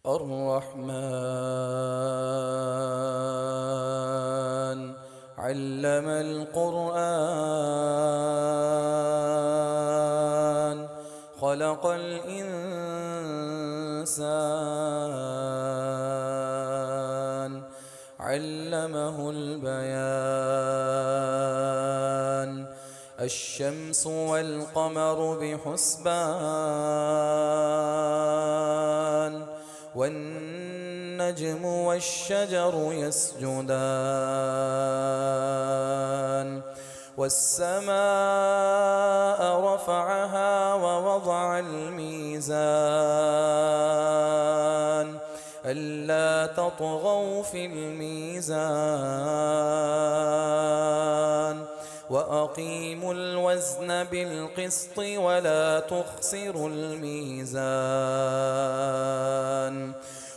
الرحمن علم القرآن خلق الإنسان علمه البيان الشمس والقمر بحسبان والنجم والشجر يسجدان والسماء رفعها ووضع الميزان ألا تطغوا في الميزان وأقيموا الوزن بالقسط ولا تخسروا الميزان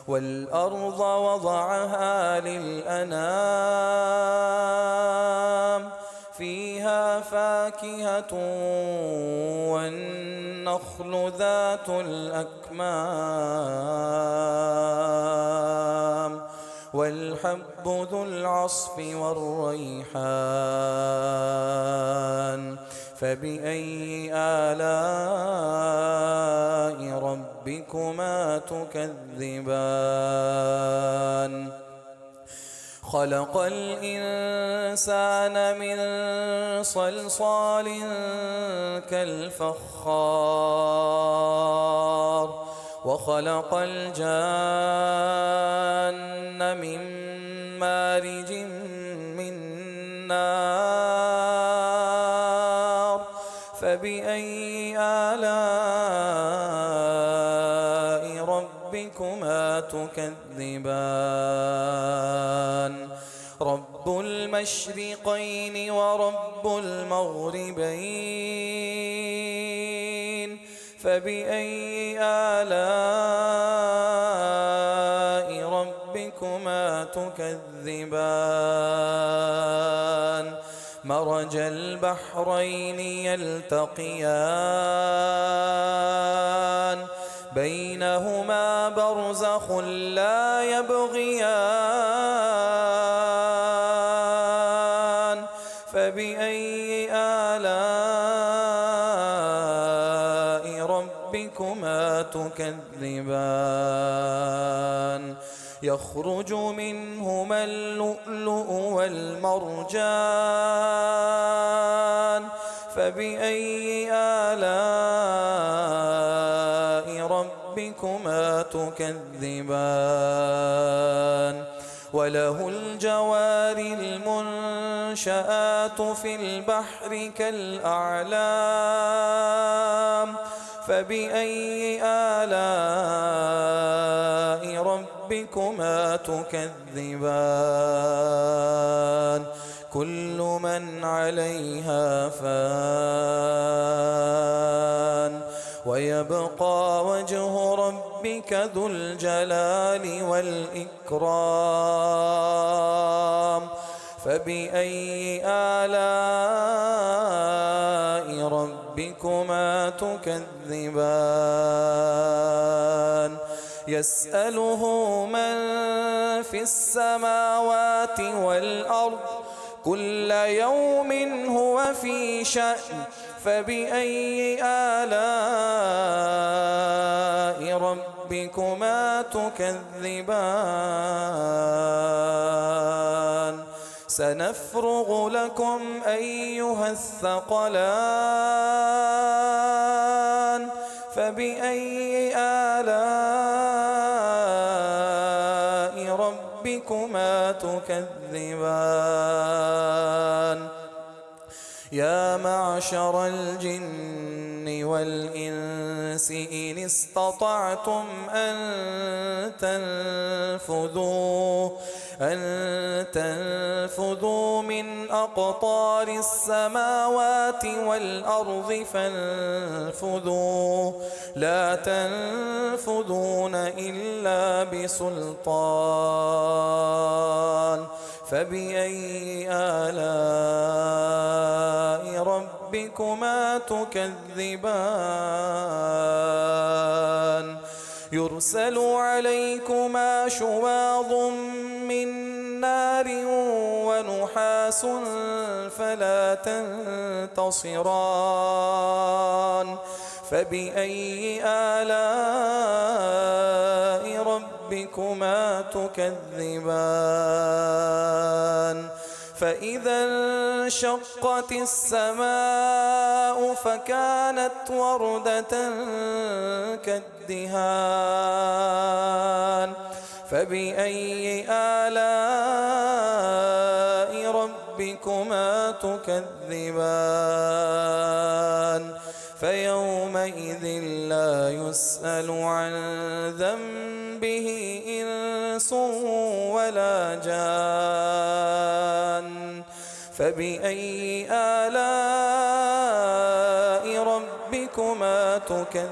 والأرض وضعها للأنام فيها فاكهة والنخل ذات الأكمام والحب ذو العصف والريحان فبأي آلاء ربكما تكذبان خلق الإنسان من صلصال كالفخار وخلق الجان من مارج من نار فبأي آلاء ربكما تكذبان رب المشرقين ورب المغربين فبأي آلاء ربكما تكذبان مرج البحرين يلتقيان بينهما برزخ لا يبغيان فبأي آلاء ربكما تكذبان يخرج منهما اللؤلؤ والمرجان فبأي آلاء ربكما تكذبان وله الجوار المنشآت في البحر كالأعلام فبأي آلاء ربكما تكذبان كل من عليها فان ويبقى وجه ربك ذو الجلال والإكرام فبأي آلاء ربكما تكذبان يسأله من في السماوات والأرض كل يوم هو في شأن فبأي آلاء ربكما تكذبان سنفرغ لكم أيها الثقلان فبأي آلاء ربكما تكذبان يا معشر الجن والإنس إن استطعتم أن تنفذوا من أقطار السماوات والأرض فانفذوا لا تنفذون إلا بسلطان فبأي آلاء ربكما تكذبان يرسل عليكما شواظ من نار ونحاس فلا تنتصران فبأي آلاء ربكما تكذبان فإذا انشقت السماء فكانت وردة كالدهان فبأي آلاء ربكما تكذبان فيومئذ لا يسأل عن ذنبه إنس ولا جان فبأي آلاء ربكما تكذبان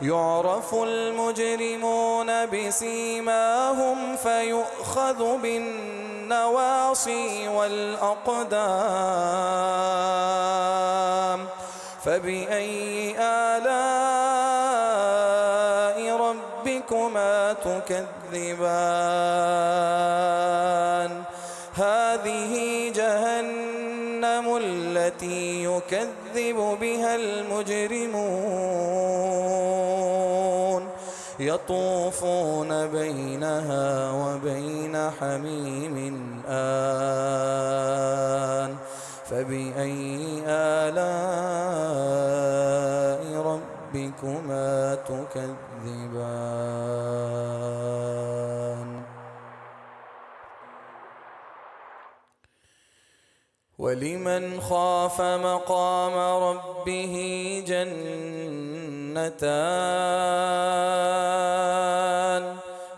يعرف المجرمون بسيماهم فيؤخذ بالنواصي والأقدام فبأي آلاء ربكما تكذبان هذه جهنم التي يكذب بها المجرمون يطوفون بينها وبين حميم آن فبأي آلاء ربكما تكذبان ولمن خاف مقام ربه جنتان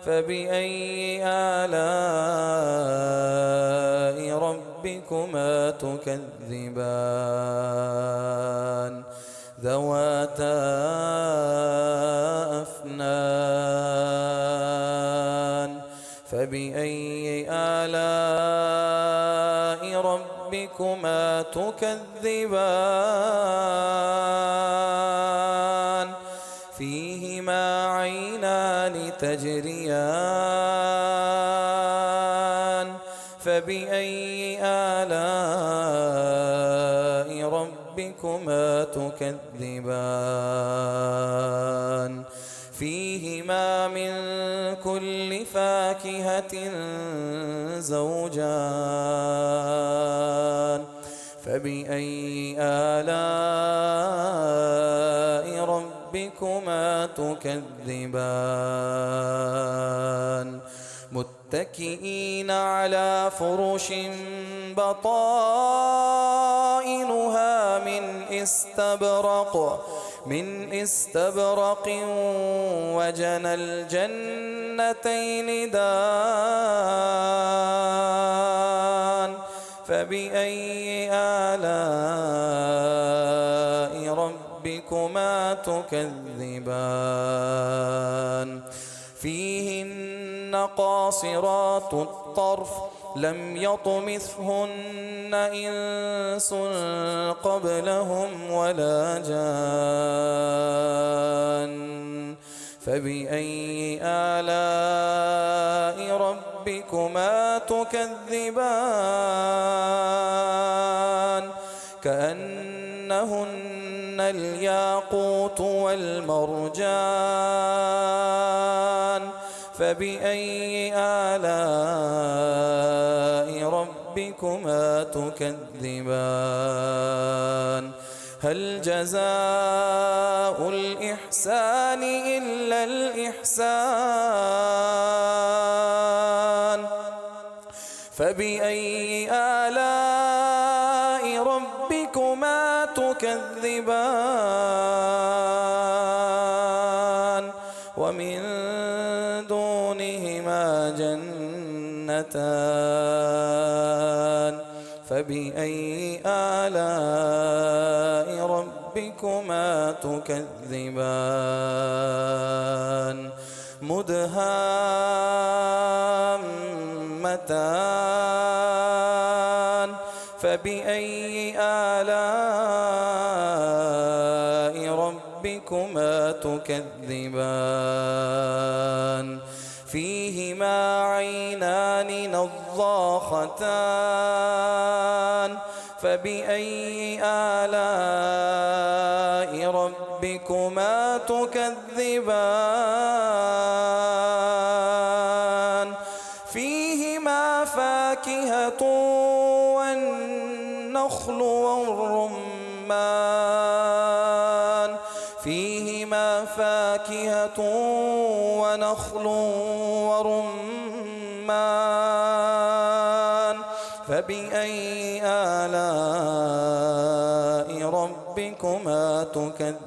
فبأي آلاء ربكما تكذبان ذواتا أفنان فبأي آلاء ربكما تكذبان فيهما عينان تجريان فبأي آلاء ربكما تكذبان فيهما من كل فاكهة زوجان فبأي آلاء ربكما تكذبان متكئين على فرش بطائنها من استبرق وجنى الجنتين دان فبأي آلاء ربكما تكذبان فيهن قاصرات الطرف لم يطمثهن إنس قبلهم ولا جان فبأي آلاء ربكما تكذبان كأنهن الياقوت والمرجان فبأي آلاء ربكما تكذبان هل جزاء الإحسان إلا الإحسان فبأي آلاء ربكما تكذبان ومن دونهما جنتان فبأي آلاء ربكما تكذبان مدهامتان فبأي آلاء ربكما تكذبان فيهما عينان نضاختان فبأي آلاء ربكما تكذبان فيهما فاكهة والنخل والرمان فيهما فاكهة ونخل ورمان فبأي آلاء ربكما تكذبان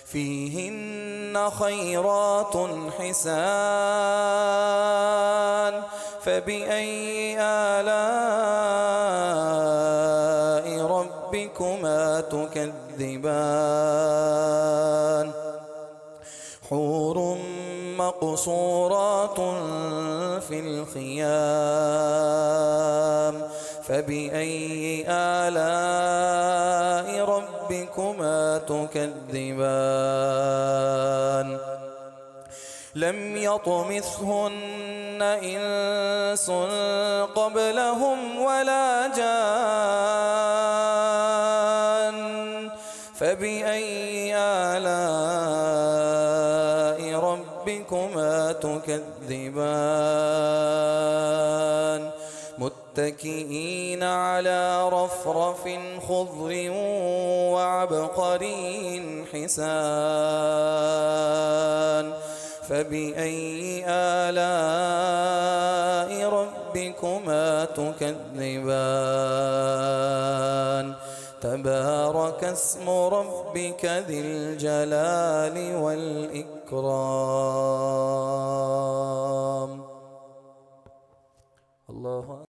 فيهن خيرات حسان فبأي آلاء ربكما تكذبان حور مقصورات في الخيام فبأي آلاء ربكما تكذبان لم يطمثهن إنس قبلهم ولا جان فبأي آلاء ربكما تكذبان متكئين على رفرف خضر وعبقري حسان فبأي آلاء ربكما تكذبان تبارك اسم ربك ذي الجلال والإكرام. الله